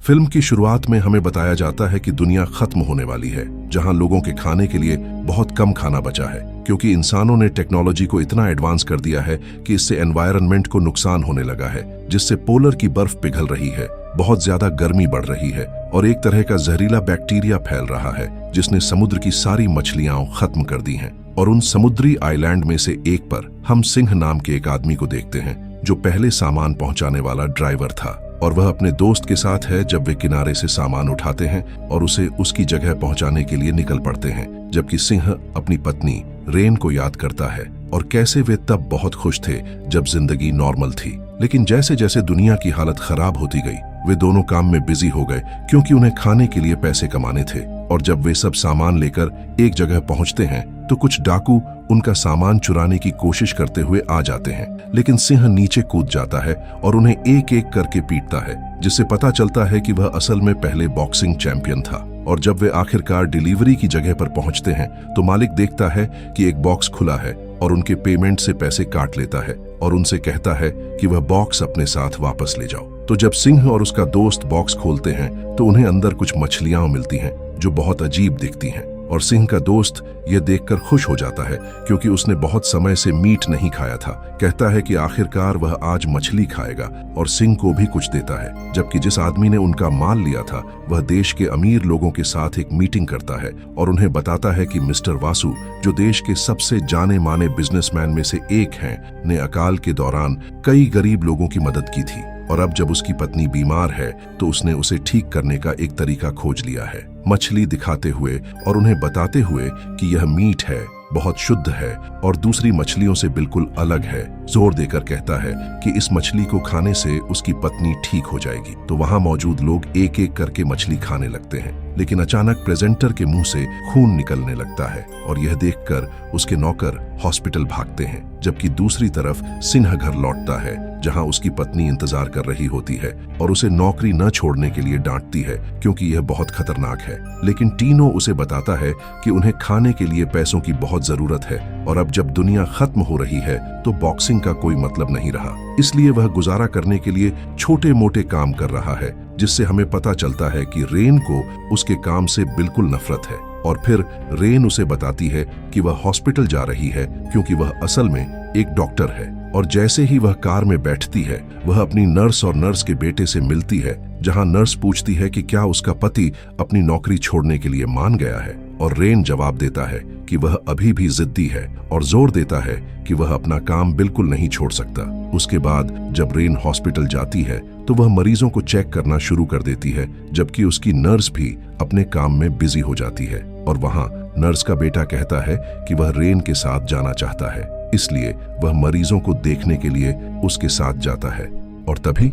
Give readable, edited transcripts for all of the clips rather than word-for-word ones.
Film की शुरुआत में हमें बताया जाता है कि दुनिया खत्म होने वाली है, जहां लोगों के खाने के लिए बहुत कम खाना बचा है, क्योंकि इंसानों ने टेक्नोलॉजी को इतना एडवांस कर दिया है कि इससे एनवायरनमेंट को नुकसान होने लगा है, जिससे पोलर की बर्फ पिघल रही है, बहुत ज्यादा गर्मी बढ़ रही है और एक तरह का जहरीला बैक्टीरिया फैल रहा है, जिसने समुद्र की सारी मछलियां खत्म कर दी हैं। और उन समुद्री आइलैंड में से एक पर हम सिंह नाम के एक आदमी को देखते हैं, जो पहले सामान पहुंचाने वाला ड्राइवर था, और वह अपने दोस्त के साथ है जब वे किनारे से सामान उठाते हैं और उसे उसकी जगह पहुंचाने के लिए निकल पड़ते हैं, जबकि सिंह अपनी पत्नी रेन को याद करता है और कैसे वे तब बहुत खुश थे जब जिंदगी नॉर्मल थी। लेकिन जैसे जैसे दुनिया की हालत खराब होती गई, वे दोनों काम में बिजी हो गए, क्योंकि उन्हें खाने के लिए पैसे कमाने थे। और जब वे सब सामान लेकर एक जगह पहुंचते हैं तो कुछ डाकू उनका सामान चुराने की कोशिश करते हुए आ जाते हैं, लेकिन सिंह नीचे कूद जाता है और उन्हें एक एक करके पीटता है, जिससे पता चलता है कि वह असल में पहले बॉक्सिंग चैंपियन था। और जब वे आखिरकार डिलीवरी की जगह पर पहुंचते हैं तो मालिक देखता है कि एक बॉक्स खुला है और उनके पेमेंट से पैसे काट लेता है और उनसे कहता है कि वह बॉक्स अपने साथ वापस ले जाओ। तो जब सिंह और उसका दोस्त बॉक्स खोलते हैं तो उन्हें अंदर कुछ मछलियां मिलती हैं जो बहुत अजीब दिखती हैं, और सिंह का दोस्त यह देखकर खुश हो जाता है, क्योंकि उसने बहुत समय से मीट नहीं खाया था। कहता है कि आखिरकार वह आज मछली खाएगा और सिंह को भी कुछ देता है। जबकि जिस आदमी ने उनका माल लिया था वह देश के अमीर लोगों के साथ एक मीटिंग करता है और उन्हें बताता है कि मिस्टर वासु, जो देश के सबसे जाने माने बिजनेसमैन में से एक हैं, ने अकाल के दौरान कई गरीब लोगों की मदद की थी, और अब जब उसकी पत्नी बीमार है तो उसने उसे ठीक करने का एक तरीका खोज लिया है, मछली दिखाते हुए और उन्हें बताते हुए कि यह मीट है, बहुत शुद्ध है और दूसरी मछलियों से बिल्कुल अलग है। जोर देकर कहता है कि इस मछली को खाने से उसकी पत्नी ठीक हो जाएगी। तो वहां मौजूद लोग एक एक करके मछली खाने लगते हैं, लेकिन अचानक प्रेजेंटर के मुंह से खून निकलने लगता है और यह देखकर उसके नौकर हॉस्पिटल भागते हैं, जबकि दूसरी तरफ सिंह घर लौटता है, जहां उसकी पत्नी इंतजार कर रही होती है और उसे नौकरी न छोड़ने के लिए डांटती है, क्योंकि यह बहुत खतरनाक है। लेकिन टीनो उसे बताता है कि उन्हें खाने के लिए पैसों की बहुत जरूरत है, और अब जब दुनिया खत्म हो रही है तो बॉक्सिंग का कोई मतलब नहीं रहा, इसलिए वह गुजारा करने के लिए छोटे मोटे काम कर रहा है, जिससे हमें पता चलता है कि रेन को उसके काम से बिल्कुल नफरत है। और फिर रेन उसे बताती है कि वह हॉस्पिटल जा रही है, क्योंकि वह असल में एक डॉक्टर है। और जैसे ही वह कार में बैठती है, वह अपनी नर्स और नर्स के बेटे से मिलती है, जहां नर्स पूछती है कि क्या उसका पति अपनी नौकरी छोड़ने के लिए मान गया है, और रेन जवाब देता है कि वह अभी भी जिद्दी है और जोर देता है कि वह अपना काम बिल्कुल नहीं छोड़ सकता। उसके बाद जब रेन हॉस्पिटल जाती है तो वह मरीजों को चेक करना शुरू कर देती है, जबकि उसकी नर्स भी अपने काम में बिजी हो जाती है। और वहां नर्स का बेटा कहता है कि वह रेन के साथ जाना चाहता है, इसलिए वह मरीजों को देखने के लिए उसके साथ जाता है। और तभी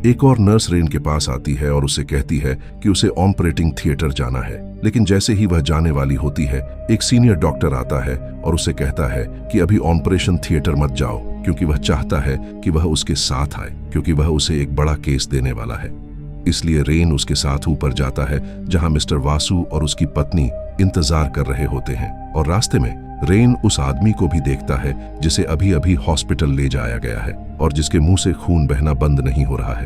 एक और नर्स रेन के पास आती है और उसे कहती है कि उसे ऑपरेटिंग थिएटर जाना है। लेकिन जैसे ही वह जाने वाली होती है, एक सीनियर डॉक्टर आता है और उसे कहता है कि अभी ऑपरेशन थिएटर मत जाओ, क्योंकि वह चाहता है कि वह उसके साथ आए, क्योंकि वह उसे एक बड़ा केस देने वाला है। इसलिए रेन उसके साथ ऊपर जाता है, जहां मिस्टर वासु और उसकी पत्नी इंतजार कर रहे होते हैं। और रास्ते में रेन उस आदमी को भी देखता है जिसे अभी अभी हॉस्पिटल ले जाया गया है और जिसके मुंह से खून बहना बंद नहीं हो रहा है,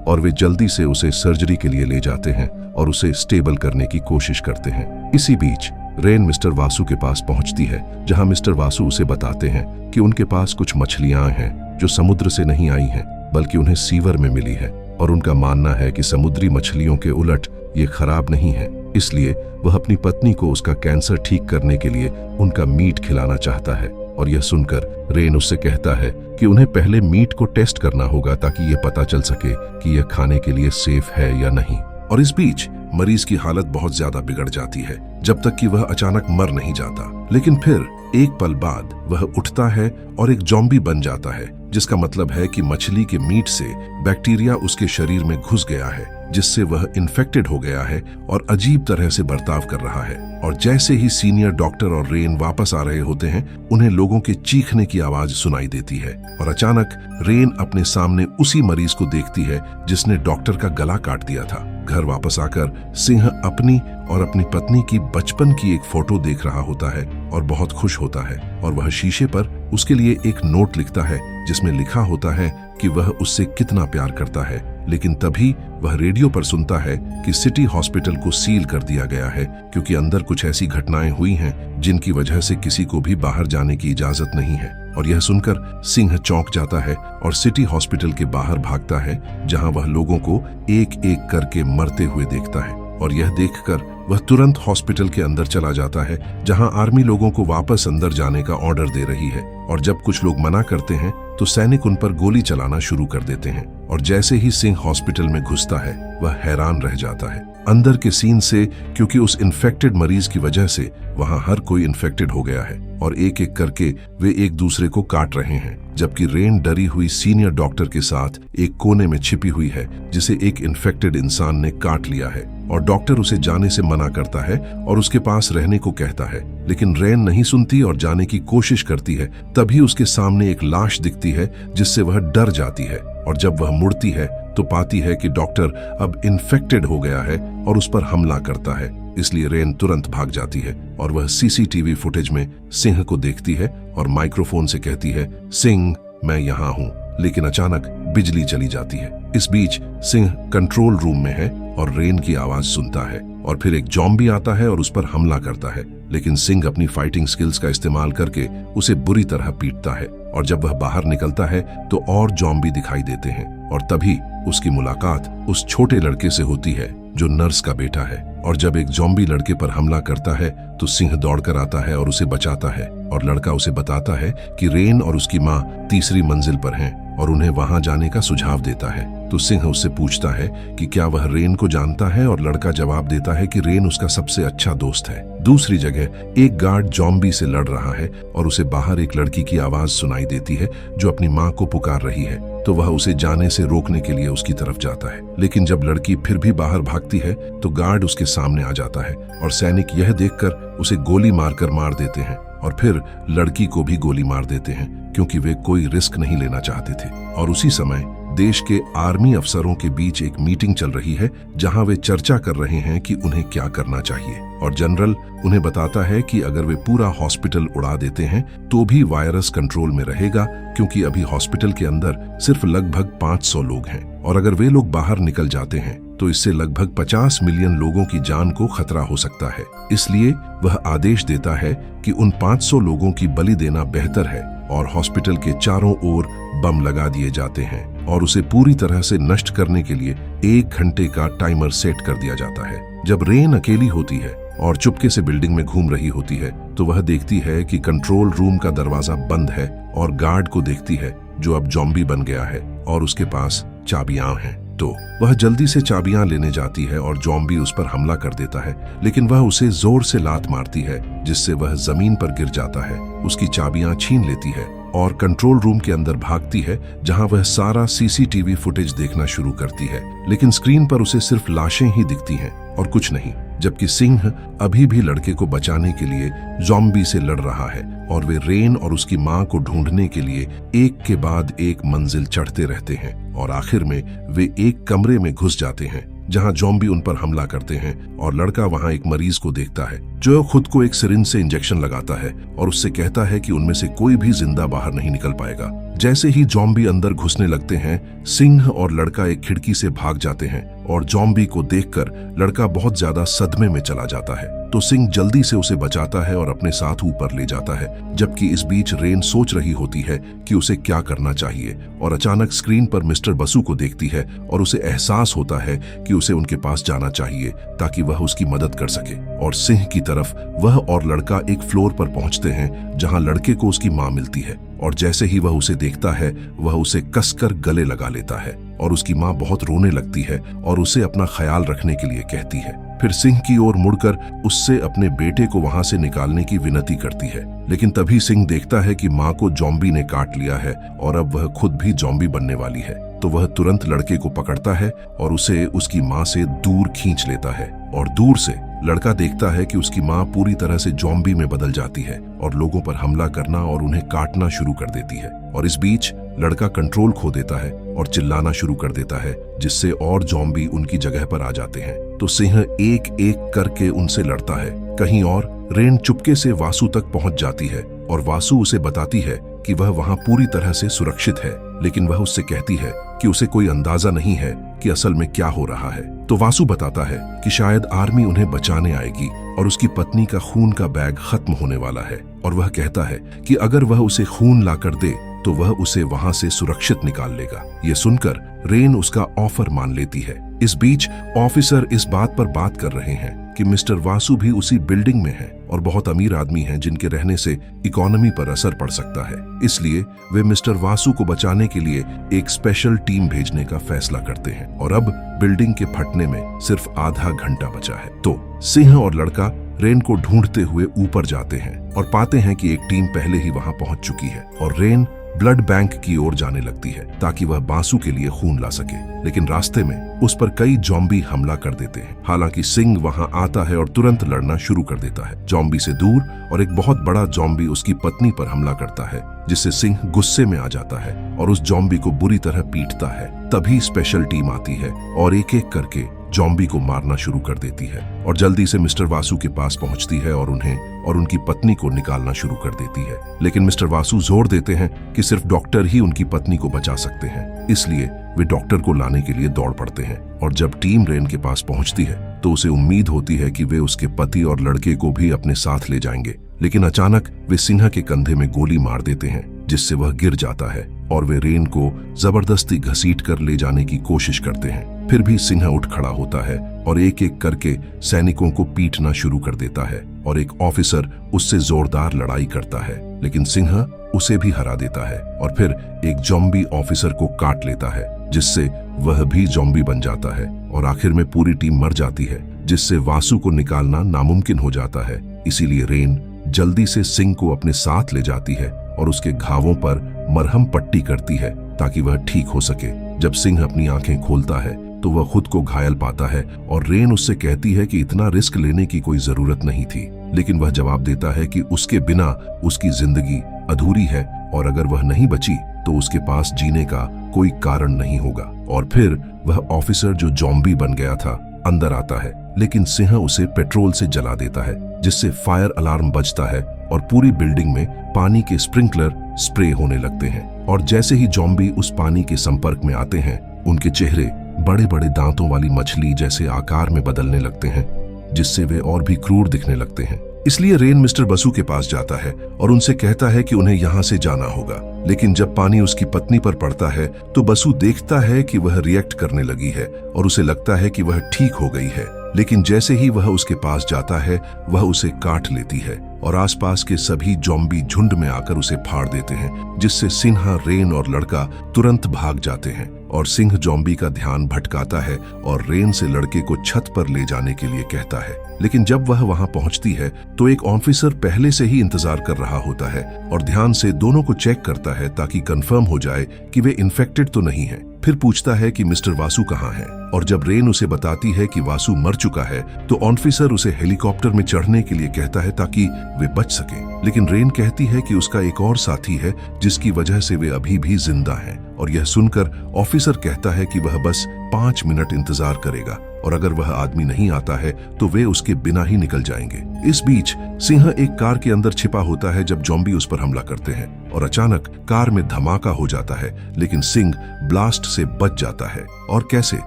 और वे जल्दी से उसे सर्जरी के लिए ले जाते हैं और उसे स्टेबल करने की कोशिश करते हैं। इसी बीच रेन मिस्टर वासु के पास पहुंचती है, जहां मिस्टर वासु उसे बताते हैं कि उनके पास कुछ मछलियां हैं जो समुद्र से नहीं आई हैं, बल्कि उन्हें सीवर में मिली है, और उनका मानना है कि समुद्री मछलियों के उलट ये खराब नहीं है, इसलिए वह अपनी पत्नी को उसका कैंसर ठीक करने के लिए उनका मीट खिलाना चाहता है। और यह सुनकर रेन उससे कहता है कि उन्हें पहले मीट को टेस्ट करना होगा, ताकि यह पता चल सके कि यह खाने के लिए सेफ है या नहीं। और इस बीच मरीज की हालत बहुत ज्यादा बिगड़ जाती है, जब तक कि वह अचानक मर नहीं जाता। लेकिन फिर एक पल बाद वह उठता है और एक ज़ॉम्बी बन जाता है, जिसका मतलब है कि मछली के मीट से बैक्टीरिया उसके शरीर में घुस गया है, जिससे वह इन्फेक्टेड हो गया है और अजीब तरह से बर्ताव कर रहा है। और जैसे ही सीनियर डॉक्टर और रेन वापस आ रहे होते हैं, उन्हें लोगों के चीखने की आवाज सुनाई देती है, और अचानक रेन अपने सामने उसी मरीज को देखती है जिसने डॉक्टर का गला काट दिया था। घर वापस आकर सिंह अपनी और अपनी पत्नी की बचपन की एक फोटो देख रहा होता है और बहुत खुश होता है, और वह शीशे पर उसके लिए एक नोट लिखता है जिसमें लिखा होता है कि वह उससे कितना प्यार करता है। लेकिन तभी वह रेडियो पर सुनता है कि सिटी हॉस्पिटल को सील कर दिया गया है क्योंकि अंदर कुछ ऐसी घटनाएं हुई हैं जिनकी वजह से किसी को भी बाहर जाने की इजाजत नहीं है। और यह सुनकर सिंह चौंक जाता है और सिटी हॉस्पिटल के बाहर भागता है, जहां वह लोगों को एक एक करके मरते हुए देखता है। और यह देखकर वह तुरंत हॉस्पिटल के अंदर चला जाता है, जहां आर्मी लोगों को वापस अंदर जाने का ऑर्डर दे रही है। और जब कुछ लोग मना करते हैं तो सैनिक उन पर गोली चलाना शुरू कर देते हैं। और जैसे ही सिंह हॉस्पिटल में घुसता है वह हैरान रह जाता है अंदर के सीन से, क्योंकि उस इन्फेक्टेड मरीज की वजह से वहां हर कोई इन्फेक्टेड हो गया है और एक एक करके वे एक दूसरे को काट रहे हैं, जबकि रेन डरी हुई सीनियर डॉक्टर के साथ एक कोने में छिपी हुई है जिसे एक इन्फेक्टेड इंसान ने काट लिया है। और डॉक्टर उसे जाने से मना करता है और उसके पास रहने को कहता है, लेकिन रेन नहीं सुनती और जाने की कोशिश करती है। तभी उसके सामने एक लाश दिखती है जिससे वह डर जाती है, और जब वह मुड़ती है तो पाती है कि डॉक्टर अब इन्फेक्टेड हो गया है और उस पर हमला करता है। इसलिए रेन तुरंत भाग जाती है और वह सीसीटीवी फुटेज में सिंह को देखती है और माइक्रोफोन से कहती है, सिंह मैं यहाँ हूँ। लेकिन अचानक बिजली चली जाती है। इस बीच सिंह कंट्रोल रूम में है और रेन की आवाज सुनता है, और फिर एक जॉम्बी आता है और उस पर हमला करता है। लेकिन सिंह अपनी फाइटिंग स्किल्स का इस्तेमाल करके उसे बुरी तरह पीटता है, और जब वह बाहर निकलता है तो और जॉम्बी दिखाई देते हैं। और तभी उसकी मुलाकात उस छोटे लड़के से होती है जो नर्स का बेटा है। और जब एक जॉम्बी लड़के पर हमला करता है तो सिंह दौड़कर आता है और उसे बचाता है, और लड़का उसे बताता है कि रेन और उसकी माँ तीसरी मंजिल पर हैं और उन्हें वहां जाने का सुझाव देता है। तो सिंह उससे पूछता है कि क्या वह रेन को जानता है, और लड़का जवाब देता है कि रेन उसका सबसे अच्छा दोस्त है। दूसरी जगह एक गार्ड जॉम्बी से लड़ रहा है और उसे बाहर एक लड़की की आवाज सुनाई देती है जो अपनी माँ को पुकार रही है। तो वह उसे जाने से रोकने के लिए उसकी तरफ जाता है, लेकिन जब लड़की फिर भी बाहर भागती है तो गार्ड उसके सामने आ जाता है और सैनिक यह देखकर उसे गोली मारकर मार देते हैं, और फिर लड़की को भी गोली मार देते हैं क्योंकि वे कोई रिस्क नहीं लेना चाहते थे। और उसी समय देश के आर्मी अफसरों के बीच एक मीटिंग चल रही है जहां वे चर्चा कर रहे हैं कि उन्हें क्या करना चाहिए। और जनरल उन्हें बताता है कि अगर वे पूरा हॉस्पिटल उड़ा देते हैं तो भी वायरस कंट्रोल में रहेगा, क्योंकि अभी हॉस्पिटल के अंदर सिर्फ लगभग 500 लोग हैं, और अगर वे लोग बाहर निकल जाते हैं तो इससे लगभग 50 मिलियन लोगों की जान को खतरा हो सकता है। इसलिए वह आदेश देता है कि उन 500 लोगों की बलि देना बेहतर है, और हॉस्पिटल के चारों ओर बम लगा दिए जाते हैं और उसे पूरी तरह से नष्ट करने के लिए 1 घंटे का टाइमर सेट कर दिया जाता है। जब रेन अकेली होती है और चुपके से बिल्डिंग में घूम रही होती है तो वह देखती है कि कंट्रोल रूम का दरवाजा बंद है, और गार्ड को देखती है जो अब जॉम्बी बन गया है और उसके पास चाबियां हैं। तो वह जल्दी से चाबियां लेने जाती है और जॉम्बी उस पर हमला कर देता है, लेकिन वह उसे जोर से लात मारती है जिससे वह जमीन पर गिर जाता है। उसकी चाबियां छीन लेती है और कंट्रोल रूम के अंदर भागती है, जहां वह सारा सीसीटीवी फुटेज देखना शुरू करती है। लेकिन स्क्रीन पर उसे सिर्फ लाशें ही दिखती हैं और कुछ नहीं, जबकि सिंह अभी भी लड़के को बचाने के लिए जॉम्बी से लड़ रहा है, और वे रेन और उसकी मां को ढूंढने के लिए एक के बाद एक मंजिल चढ़ते रहते हैं, और आखिर में वे एक कमरे में घुस जाते हैं जहां जॉम्बी उन पर हमला करते हैं। और लड़का वहां एक मरीज को देखता है जो खुद को एक सिरिंज से इंजेक्शन लगाता है और उससे कहता है कि उनमें से कोई भी जिंदा बाहर नहीं निकल पाएगा। जैसे ही जॉम्बी अंदर घुसने लगते हैं, सिंह और लड़का एक खिड़की से भाग जाते हैं, और जॉम्बी को देखकर लड़का बहुत ज्यादा सदमे में चला जाता है। तो सिंह जल्दी से उसे बचाता है और अपने साथ ऊपर ले जाता है, जबकि इस बीच रेन सोच रही होती है कि उसे क्या करना चाहिए। और अचानक स्क्रीन पर मिस्टर बसु को देखती है और उसे एहसास होता है कि उसे उनके पास जाना चाहिए ताकि वह उसकी मदद कर सके। और सिंह की तरफ वह और लड़का एक फ्लोर पर पहुंचते हैं जहां लड़के को उसकी मां मिलती है, और जैसे ही वह उसे देखता है वह उसे कसकर गले लगा लेता है, और उसकी मां बहुत रोने लगती है और उसे अपना ख्याल रखने के लिए कहती है। फिर सिंह की ओर मुड़कर उससे अपने बेटे को वहां से निकालने की विनती करती है, लेकिन तभी सिंह देखता है कि मां को जॉम्बी ने काट लिया है और अब वह खुद भी जॉम्बी बनने वाली है। तो वह तुरंत लड़के को पकड़ता है और उसे उसकी मां से दूर खींच लेता है, और दूर से लड़का देखता है कि उसकी माँ पूरी तरह से ज़ॉम्बी में बदल जाती है और लोगों पर हमला करना और उन्हें काटना शुरू कर देती है। और इस बीच लड़का कंट्रोल खो देता है और चिल्लाना शुरू कर देता है, जिससे और ज़ॉम्बी उनकी जगह पर आ जाते हैं। तो सिंह एक एक करके उनसे लड़ता है। कहीं और रेन चुपके से वासु तक पहुंच जाती है और वासु उसे बताती है कि वह वहां पूरी तरह से सुरक्षित है, लेकिन वह उससे कहती है कि उसे कोई अंदाजा नहीं है कि असल में क्या हो रहा है। तो वासु बताता है कि शायद आर्मी उन्हें बचाने आएगी और उसकी पत्नी का खून का बैग खत्म होने वाला है। और वह कहता है कि अगर वह उसे खून ला कर दे तो वह उसे वहां से सुरक्षित निकाल लेगा। ये सुनकर रेन उसका ऑफर मान लेती है। इस बीच ऑफिसर इस बात पर बात कर रहे हैं कि मिस्टर वासु भी उसी बिल्डिंग में है और बहुत अमीर आदमी हैं जिनके रहने से इकोनॉमी पर असर पड़ सकता है। इसलिए वे मिस्टर वासु को बचाने के लिए एक स्पेशल टीम भेजने का फैसला करते हैं। और अब बिल्डिंग के फटने में सिर्फ आधा घंटा बचा है। तो सिंह और लड़का रेन को ढूंढते हुए ऊपर जाते हैं और पाते हैं कि एक टीम पहले ही वहां पहुंच चुकी है और रेन ब्लड बैंक की ओर जाने लगती है ताकि वह बासु के लिए खून ला सके। लेकिन रास्ते में उस पर कई ज़ॉम्बी हमला कर देते हैं। हालांकि सिंह वहां आता है और तुरंत लड़ना शुरू कर देता है ज़ॉम्बी से दूर, और एक बहुत बड़ा ज़ॉम्बी उसकी पत्नी पर हमला करता है, जिससे सिंह गुस्से में आ जाता है और उस ज़ॉम्बी को बुरी तरह पीटता है। तभी स्पेशल टीम आती है और एक एक करके ज़ॉम्बी को मारना शुरू कर देती है और जल्दी से मिस्टर वासु के पास पहुंचती है और उन्हें और उनकी पत्नी को निकालना शुरू कर देती है। लेकिन मिस्टर वासु जोर देते हैं कि सिर्फ डॉक्टर ही उनकी पत्नी को बचा सकते हैं, इसलिए वे डॉक्टर को लाने के लिए दौड़ पड़ते हैं। और जब टीम रेन के पास पहुंचती है तो उसे उम्मीद होती है कि वे उसके पति और लड़के को भी अपने साथ ले जाएंगे, लेकिन अचानक वे सिंह के कंधे में गोली मार देते हैं, जिससे वह गिर जाता है और वे रेन को जबरदस्ती घसीट कर ले जाने की कोशिश करते हैं। फिर भी सिंह उठ खड़ा होता है और एक एक करके सैनिकों को पीटना शुरू कर देता है और एक ऑफिसर उससे जोरदार लड़ाई करता है, लेकिन सिंह उसे भी हरा देता है और फिर एक ज़ॉम्बी ऑफिसर को काट लेता है, जिससे वह भी ज़ॉम्बी बन जाता है और आखिर में पूरी टीम मर जाती है, जिससे वासु को निकालना नामुमकिन हो जाता है। इसीलिए रेन जल्दी से सिंह को अपने साथ ले जाती है और उसके घावों पर मरहम पट्टी करती है ताकि वह ठीक हो सके। जब सिंह अपनी आंखें खोलता है तो वह खुद को घायल पाता है और रेन उससे कहती है कि इतना रिस्क लेने की कोई जरूरत नहीं थी, लेकिन वह जवाब देता है कि उसके बिना उसकी जिंदगी अधूरी है और अगर वह नहीं बची तो उसके पास जीने का कोई कारण नहीं होगा। और फिर वह ऑफिसर जो ज़ॉम्बी बन गया था अंदर आता है, लेकिन सिंह उसे पेट्रोल से जला देता है, जिससे फायर अलार्म बजता है और पूरी बिल्डिंग में पानी के स्प्रिंकलर स्प्रे होने लगते हैं। और जैसे ही ज़ॉम्बी उस पानी के संपर्क में आते हैं, उनके चेहरे बड़े बड़े दांतों वाली मछली जैसे आकार में बदलने लगते हैं, जिससे वे और भी क्रूर दिखने लगते हैं। इसलिए रेन मिस्टर बसु के पास जाता है और उनसे कहता है कि उन्हें यहाँ से जाना होगा। लेकिन जब पानी उसकी पत्नी पर पड़ता है तो बसु देखता है कि वह रिएक्ट करने लगी है और उसे लगता है कि वह ठीक हो गई है, लेकिन जैसे ही वह उसके पास जाता है वह उसे काट लेती है और आसपास के सभी ज़ॉम्बी झुंड में आकर उसे फाड़ देते हैं, जिससे सिंह, रेन और लड़का तुरंत भाग जाते हैं। और सिंह ज़ॉम्बी का ध्यान भटकाता है और रेन से लड़के को छत पर ले जाने के लिए कहता है। लेकिन जब वह वहां पहुंचती है तो एक ऑफिसर पहले से ही इंतजार कर रहा होता है और ध्यान से दोनों को चेक करता है ताकि कंफर्म हो जाए कि वे इन्फेक्टेड तो नहीं हैं। फिर पूछता है कि मिस्टर वासु कहाँ है, और जब रेन उसे बताती है कि वासु मर चुका है तो ऑफिसर उसे हेलीकॉप्टर में चढ़ने के लिए कहता है ताकि वे बच सके। लेकिन रेन कहती है कि उसका एक और साथी है जिसकी वजह से वे अभी भी जिंदा हैं, और यह सुनकर ऑफिसर कहता है कि वह बस 5 मिनट इंतजार करेगा और अगर वह आदमी नहीं आता है तो वे उसके बिना ही निकल जाएंगे। इस बीच सिंह एक कार के अंदर छिपा होता है जब ज़ॉम्बी उस पर हमला करते हैं और अचानक कार में धमाका हो जाता है, लेकिन सिंह ब्लास्ट से बच जाता है। और कैसे?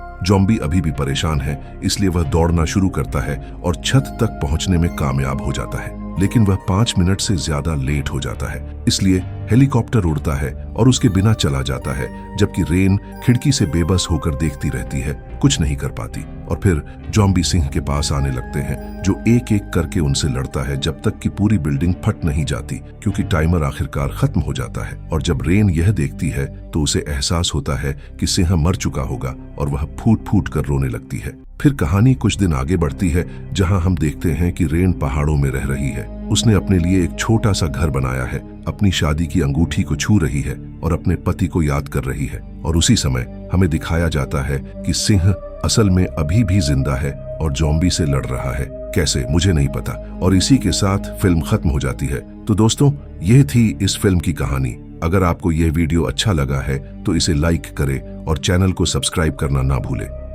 ज़ॉम्बी अभी भी परेशान है, इसलिए वह दौड़ना शुरू करता है और छत तक पहुंचने में कामयाब हो जाता है, लेकिन वह 5 मिनट से ज्यादा लेट हो जाता है। इसलिए हेलीकॉप्टर उड़ता है और उसके बिना चला जाता है, जबकि रेन खिड़की से बेबस होकर देखती रहती है, कुछ नहीं कर पाती। और फिर ज़ॉम्बी सिंह के पास आने लगते हैं, जो एक एक करके उनसे लड़ता है जब तक कि पूरी बिल्डिंग फट नहीं जाती, क्योंकि टाइमर आखिरकार खत्म हो जाता है। और जब रेन यह देखती है तो उसे एहसास होता है कि सिंह मर चुका होगा और वह फूट फूट कर रोने लगती है। फिर कहानी कुछ दिन आगे बढ़ती है, जहां हम देखते हैं कि रेन पहाड़ों में रह रही है। उसने अपने लिए एक छोटा सा घर बनाया है, अपनी शादी की अंगूठी को छू रही है और अपने पति को याद कर रही है। और उसी समय हमें दिखाया जाता है कि सिंह असल में अभी भी जिंदा है और ज़ॉम्बी से लड़ रहा है। कैसे मुझे नहीं पता, और इसी के साथ फिल्म खत्म हो जाती है। तो दोस्तों, यह थी इस फिल्म की कहानी। अगर आपको यह वीडियो अच्छा लगा है तो इसे लाइक करें और चैनल को सब्सक्राइब करना ना भूलें।